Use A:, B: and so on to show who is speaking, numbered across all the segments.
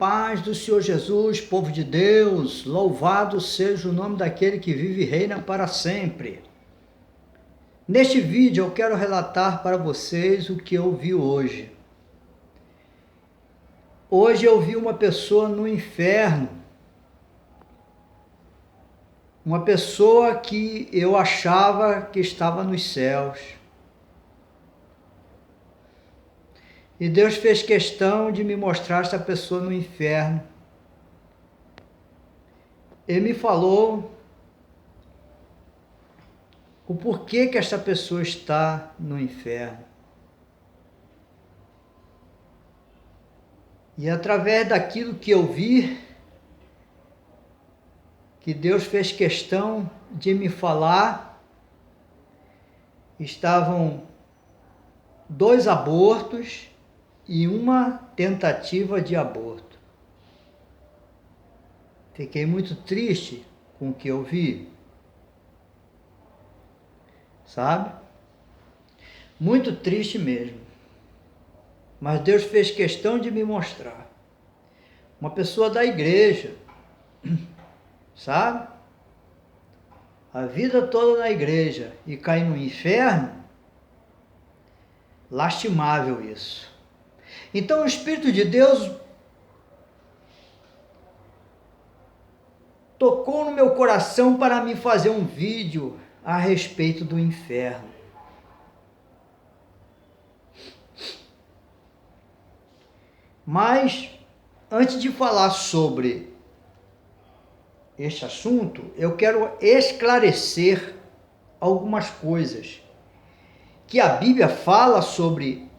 A: paz do Senhor Jesus, povo de Deus, louvado seja o nome daquele que vive e reina para sempre. Neste vídeo eu quero relatar para vocês o que eu vi hoje. Hoje eu vi uma pessoa no inferno, uma pessoa que eu achava que estava nos céus. E Deus fez questão de me mostrar essa pessoa no inferno. Ele me falou o porquê que esta pessoa está no inferno. E através daquilo que eu vi, que Deus fez questão de me falar, estavam 2 abortos e uma tentativa de aborto. Fiquei muito triste com o que eu vi, sabe? Muito triste mesmo. Mas Deus fez questão de me mostrar. Uma pessoa da igreja, sabe? A vida toda na igreja e cair no inferno, lastimável isso. Então o Espírito de Deus tocou no meu coração para me fazer um vídeo a respeito do inferno. Mas, antes de falar sobre este assunto, eu quero esclarecer algumas coisas que a Bíblia fala sobre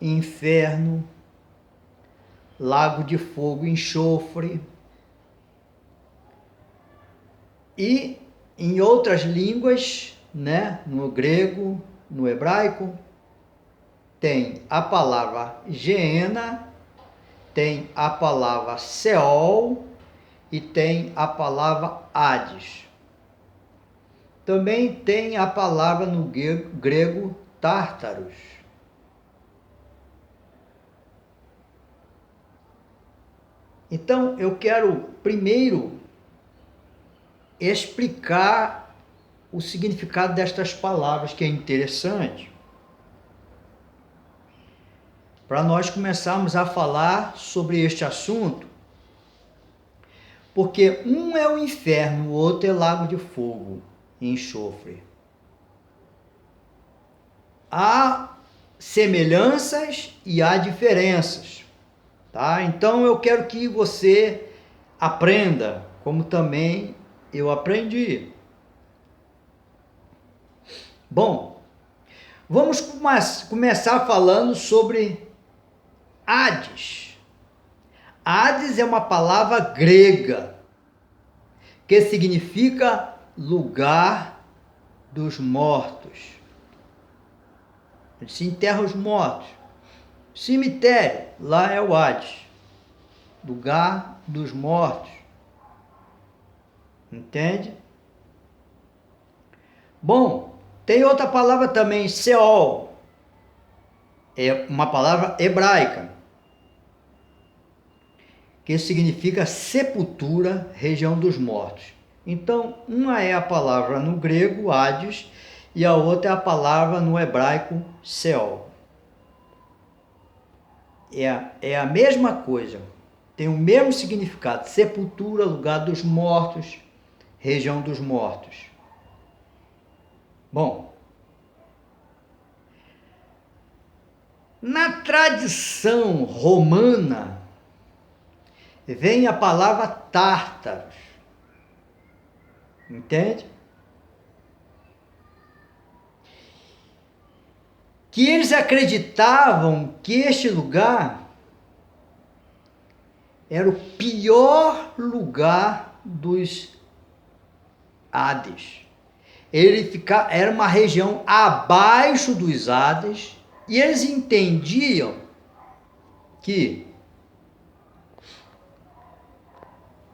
A: inferno, lago de fogo e enxofre, e em outras línguas, né, no grego, no hebraico, tem a palavra Geena, tem a palavra Seol e tem a palavra Hades. Também tem a palavra no grego Tártaros. Então, eu quero primeiro explicar o significado destas palavras, que é interessante, para nós começarmos a falar sobre este assunto, porque um é o inferno, o outro é lago de fogo e enxofre. Há semelhanças e há diferenças, tá? Então eu quero que você aprenda, como também eu aprendi. Bom, vamos começar falando sobre Hades. Hades é uma palavra grega que significa lugar dos mortos. Onde se enterra os mortos. Cemitério, lá é o Hades, lugar dos mortos. Entende? Bom, tem outra palavra também, Seol. É uma palavra hebraica, que significa sepultura, região dos mortos. Então, uma é a palavra no grego, Hades, e a outra é a palavra no hebraico, Seol. É a mesma coisa, tem o mesmo significado, sepultura, lugar dos mortos, região dos mortos. Bom, na tradição romana, vem a palavra Tártaros, entende? Que eles acreditavam que este lugar era o pior lugar dos Hades. Era uma região abaixo dos Hades, e eles entendiam que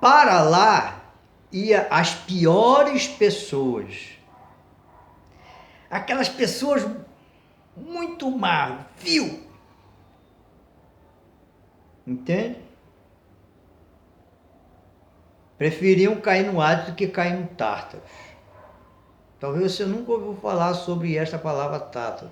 A: para lá ia as piores pessoas, aquelas pessoas muito má, vil, entende? preferiam cair no Hades do que cair no Tártaro. Talvez você nunca ouviu falar sobre esta palavra Tártaro.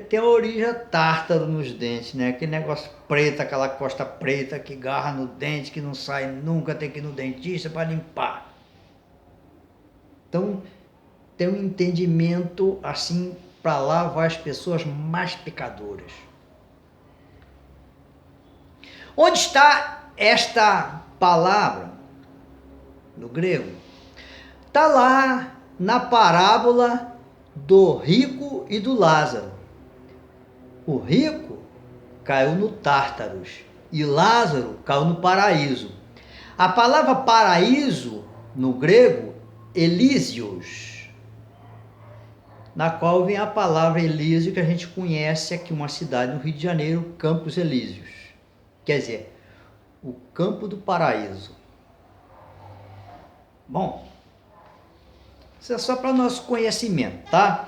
A: Tem a origem tártaro nos dentes, né? Aquele negócio preto, aquela costa preta que garra no dente, que não sai nunca, tem que ir no dentista para limpar. Então, tem um entendimento assim, para lá vai as pessoas mais pecadoras. Onde está esta palavra no grego? Está lá na parábola do rico e do Lázaro. O rico caiu no Tártaros e Lázaro caiu no paraíso. A palavra paraíso no grego, Elísios, na qual vem a palavra Elísio, que a gente conhece aqui, uma cidade no Rio de Janeiro, Campos Elíseos. Quer dizer, o campo do paraíso. Bom, isso é só para nosso conhecimento, tá?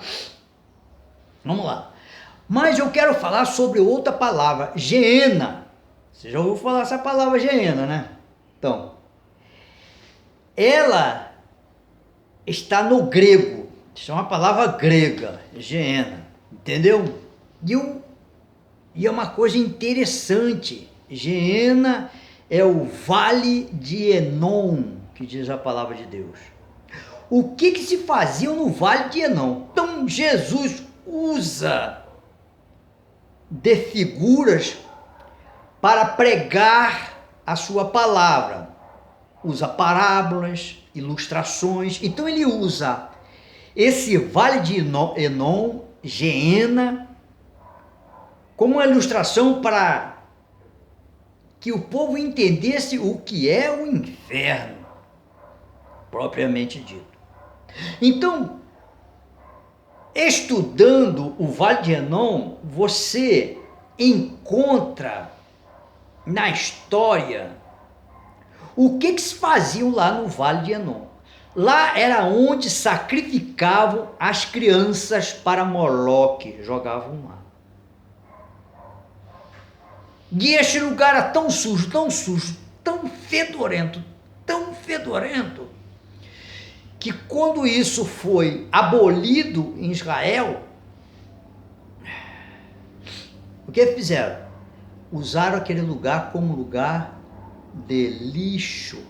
A: Vamos lá. Mas eu quero falar sobre outra palavra, Geena. Você já ouviu falar essa palavra Geena, né? Então, ela está no grego. Isso é uma palavra grega, Geena. Entendeu? E é uma coisa interessante. Geena é o vale de Enom, que diz a palavra de Deus. O que se fazia no vale de Enom? Então, Jesus usa de figuras para pregar a sua palavra. Usa parábolas, ilustrações. Então ele usa esse vale de Enom, Geena, como uma ilustração para que o povo entendesse o que é o inferno, propriamente dito. Então, estudando o Vale de Enom, você encontra na história o que se faziam lá no Vale de Enom. Lá era onde sacrificavam as crianças para Moloque, jogavam lá. E este lugar era tão sujo, tão fedorento, que quando isso foi abolido em Israel, o que fizeram? Usaram aquele lugar como lugar de lixo.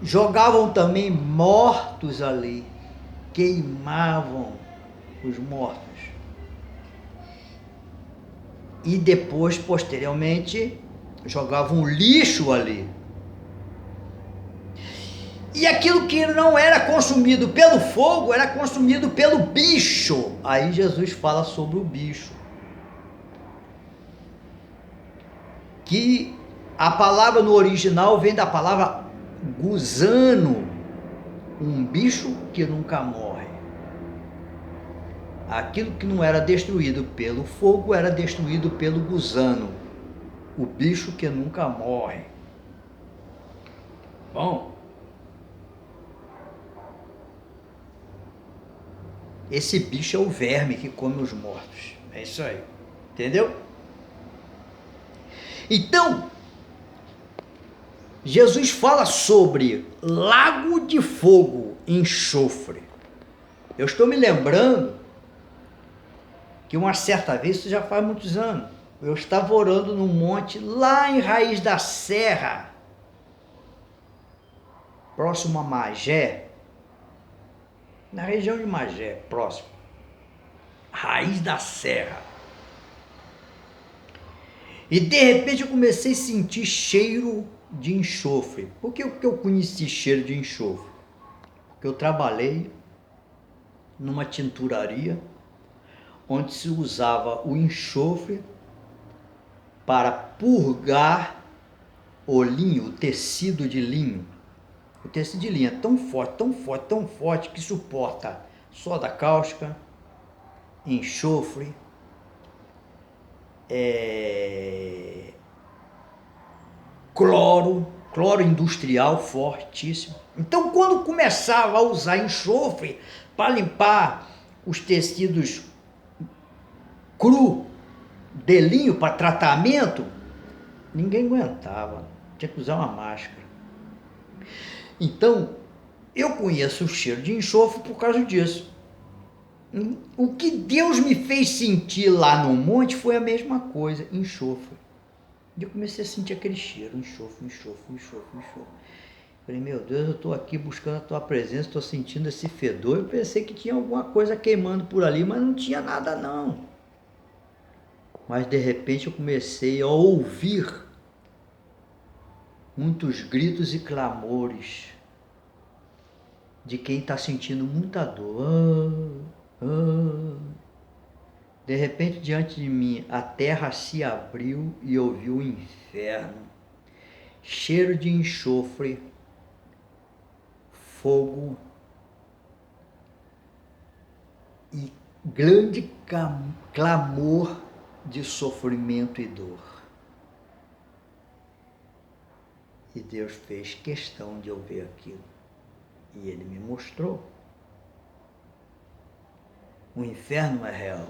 A: Jogavam também mortos ali, queimavam os mortos. E depois, posteriormente, jogavam lixo ali. E aquilo que não era consumido pelo fogo, era consumido pelo bicho. Aí Jesus fala sobre o bicho. Que a palavra no original vem da palavra gusano, um bicho que nunca morre. Aquilo que não era destruído pelo fogo era destruído pelo gusano, o bicho que nunca morre. Bom, esse bicho é o verme que come os mortos. É isso aí. Entendeu? Então, Jesus fala sobre lago de fogo, enxofre. Eu estou me lembrando que uma certa vez, isso já faz muitos anos, eu estava orando num monte lá em Raiz da Serra, próximo a Magé, na região de Magé, próximo, Raiz da Serra. E de repente eu comecei a sentir cheiro de enxofre. Por que eu conheci cheiro de enxofre? Porque eu trabalhei numa tinturaria onde se usava o enxofre para purgar o linho, o tecido de linho. O tecido de linho é tão forte que suporta soda cáustica, enxofre, cloro industrial fortíssimo. Então, quando começava a usar enxofre para limpar os tecidos cru de linho para tratamento, ninguém aguentava, tinha que usar uma máscara. Então, eu conheço o cheiro de enxofre por causa disso. O que Deus me fez sentir lá no monte foi a mesma coisa, enxofre. E eu comecei a sentir aquele cheiro, enxofre, enxofre, enxofre, enxofre. Falei, meu Deus, eu estou aqui buscando a tua presença, estou sentindo esse fedor. Eu pensei que tinha alguma coisa queimando por ali, mas não tinha nada não. Mas de repente eu comecei a ouvir muitos gritos e clamores de quem está sentindo muita dor. De repente, diante de mim, a terra se abriu e eu vi o inferno, cheiro de enxofre, fogo e grande clamor de sofrimento e dor. E Deus fez questão de eu ver aquilo. E Ele me mostrou. O inferno é real.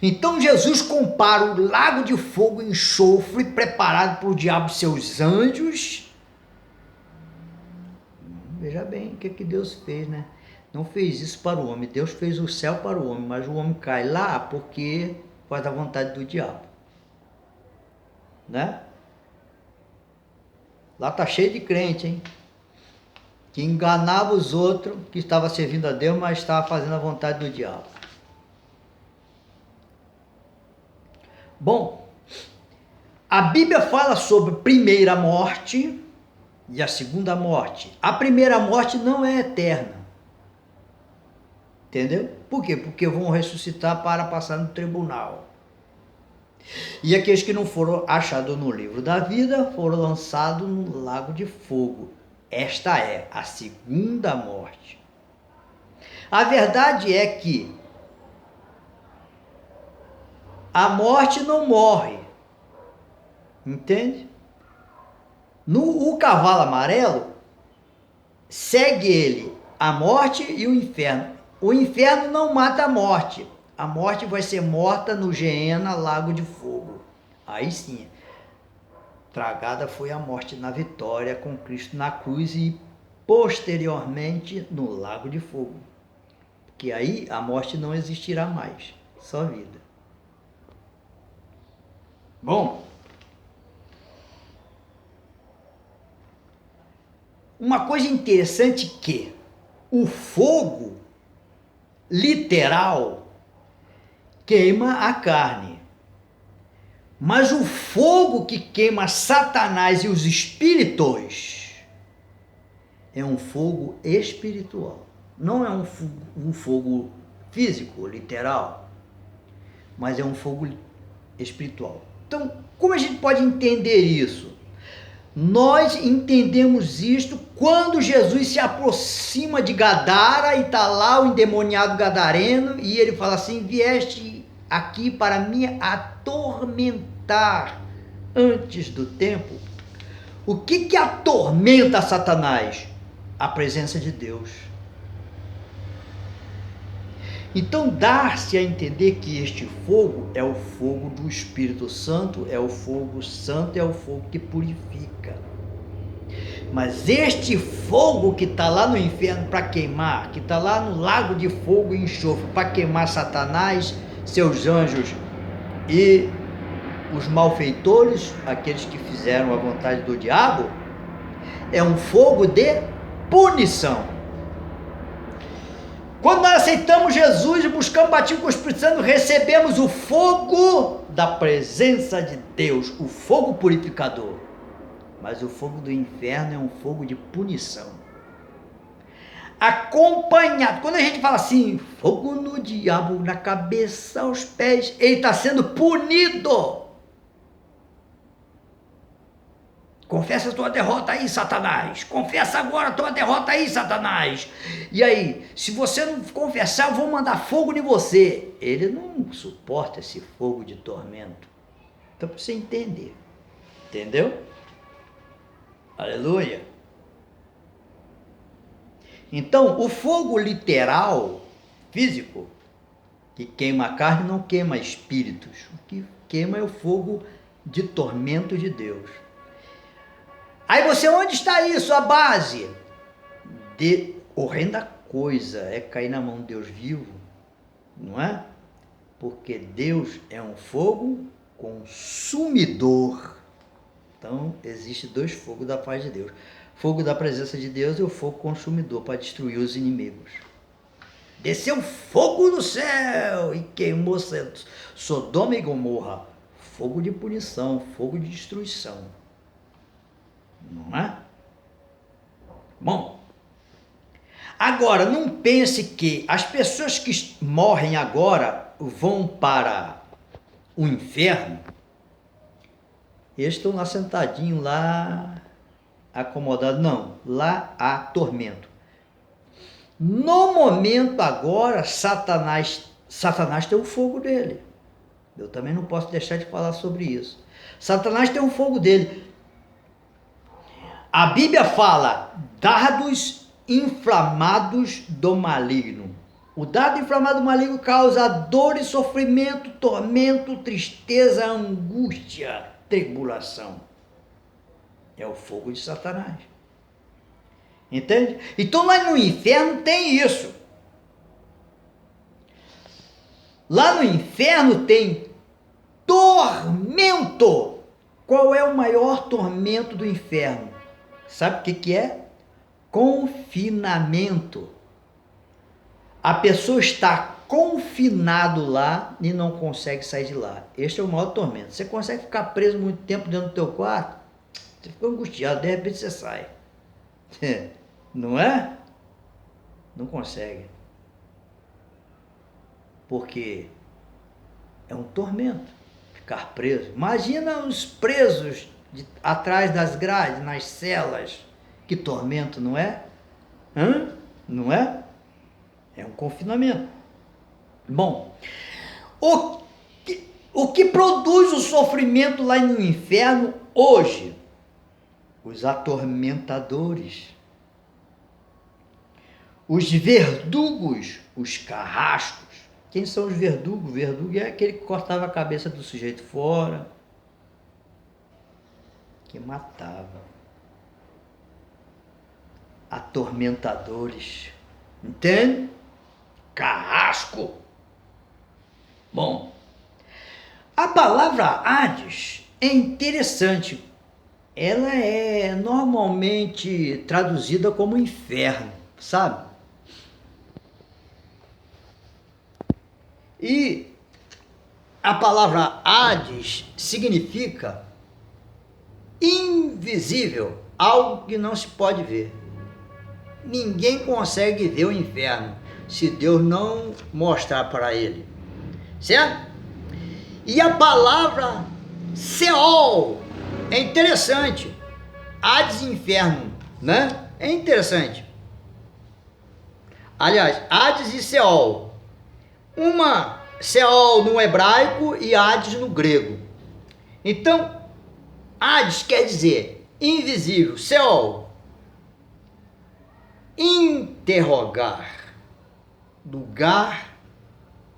A: Então Jesus compara o lago de fogo e enxofre preparado por diabo e seus anjos. Veja bem o que Deus fez, né? Não fez isso para o homem. Deus fez o céu para o homem, mas o homem cai lá porque faz a vontade do diabo. Né? Lá tá cheio de crente, hein? Que enganava os outros, que estava servindo a Deus, mas estava fazendo a vontade do diabo. Bom, a Bíblia fala sobre a primeira morte e a segunda morte. A primeira morte não é eterna. Entendeu? Por quê? Porque vão ressuscitar para passar no tribunal. E aqueles que não foram achados no livro da vida foram lançados no lago de fogo. Esta é a segunda morte. A verdade é que a morte não morre. Entende? O cavalo amarelo segue ele a morte e o inferno. O inferno não mata a morte. A morte vai ser morta no Geena, lago de fogo. Aí sim, tragada foi a morte na vitória com Cristo na cruz e posteriormente no lago de fogo. Porque aí a morte não existirá mais, só vida. Bom, uma coisa interessante que o fogo literal queima a carne, mas o fogo que queima Satanás e os espíritos é um fogo espiritual. Não é um fogo físico, literal, mas é um fogo espiritual. Então, como a gente pode entender isso? Nós entendemos isto quando Jesus se aproxima de Gadara e está lá o endemoniado gadareno e ele fala assim, vieste aqui para me atormentar antes do tempo. O que atormenta Satanás? A presença de Deus. Então dá-se a entender que este fogo é o fogo do Espírito Santo, é o fogo santo, é o fogo que purifica. Mas este fogo que está lá no inferno para queimar, que está lá no lago de fogo e enxofre para queimar Satanás, seus anjos e os malfeitores, aqueles que fizeram a vontade do diabo, é um fogo de punição. Quando nós aceitamos Jesus e buscamos batismo com o Espírito Santo, recebemos o fogo da presença de Deus, o fogo purificador. Mas o fogo do inferno é um fogo de punição. Acompanhado, quando a gente fala assim, fogo no diabo, na cabeça, aos pés, ele está sendo punido. Confessa a tua derrota aí, Satanás. Confessa agora a tua derrota aí, Satanás. E aí, se você não confessar, eu vou mandar fogo em você. Ele não suporta esse fogo de tormento. Então, para você entender. Entendeu? Aleluia. Então, o fogo literal, físico, que queima a carne, não queima espíritos. O que queima é o fogo de tormento de Deus. Aí você, onde está isso? A base de horrenda coisa é cair na mão de Deus vivo, não é? Porque Deus é um fogo consumidor. Então, existe dois fogos da paz de Deus. Fogo da presença de Deus e o fogo consumidor para destruir os inimigos. Desceu fogo do céu e queimou Sodoma e Gomorra. Fogo de punição, fogo de destruição. Não é? Bom, agora não pense que as pessoas que morrem agora vão para o inferno. Eles estão lá sentadinhos, lá acomodados. Não, lá há tormento. No momento agora, Satanás tem o fogo dele. Eu também não posso deixar de falar sobre isso. Satanás tem o fogo dele. A Bíblia fala, dardos inflamados do maligno. O dardo inflamado do maligno causa dor e sofrimento, tormento, tristeza, angústia, tribulação. É o fogo de Satanás. Entende? Então lá no inferno tem isso. Lá no inferno tem tormento. Qual é o maior tormento do inferno? Sabe o que é? Confinamento. A pessoa está confinado lá e não consegue sair de lá. Este é o maior tormento. Você consegue ficar preso muito tempo dentro do teu quarto? Você fica angustiado, de repente você sai. Não é? Não consegue. Porque é um tormento ficar preso. Imagina os presos atrás das grades, nas celas. Que tormento, não é? Não é? É um confinamento. Bom, o que produz o sofrimento lá no inferno hoje? Os atormentadores, os verdugos, os carrascos. Quem são os verdugos? Verdugo é aquele que cortava a cabeça do sujeito fora, que matava. Atormentadores, entende? Carrasco. Bom, a palavra Hades é interessante. Ela é normalmente traduzida como inferno, sabe? E a palavra Hades significa invisível, algo que não se pode ver. Ninguém consegue ver o inferno se Deus não mostrar para ele, certo? E a palavra Seol é interessante. Hades e inferno, né? É interessante. Aliás, Hades e Seol. Uma Seol no hebraico e Hades no grego. Então, Hades quer dizer invisível, Seol. Interrogar, lugar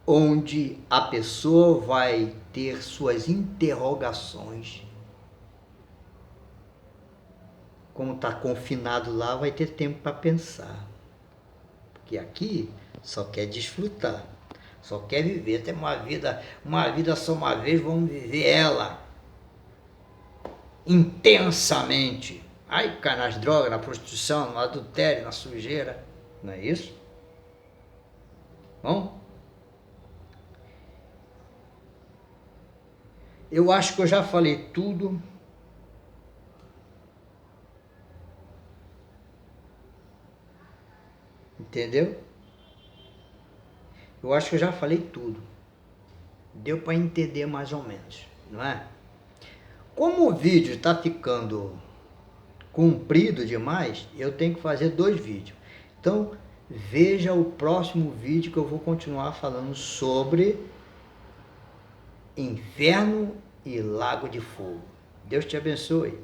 A: onde a pessoa vai ter suas interrogações. Como está confinado lá, vai ter tempo para pensar. Porque aqui só quer desfrutar, só quer viver. Tem uma vida só uma vez, vamos viver ela intensamente. Aí cai nas drogas, na prostituição, no adultério, na sujeira. Não é isso? Bom? Eu acho que eu já falei tudo. Entendeu? Eu acho que eu já falei tudo. Deu para entender mais ou menos, não é? Como o vídeo está ficando comprido demais, eu tenho que fazer 2 vídeos. Então, veja o próximo vídeo que eu vou continuar falando sobre inferno e lago de fogo. Deus te abençoe.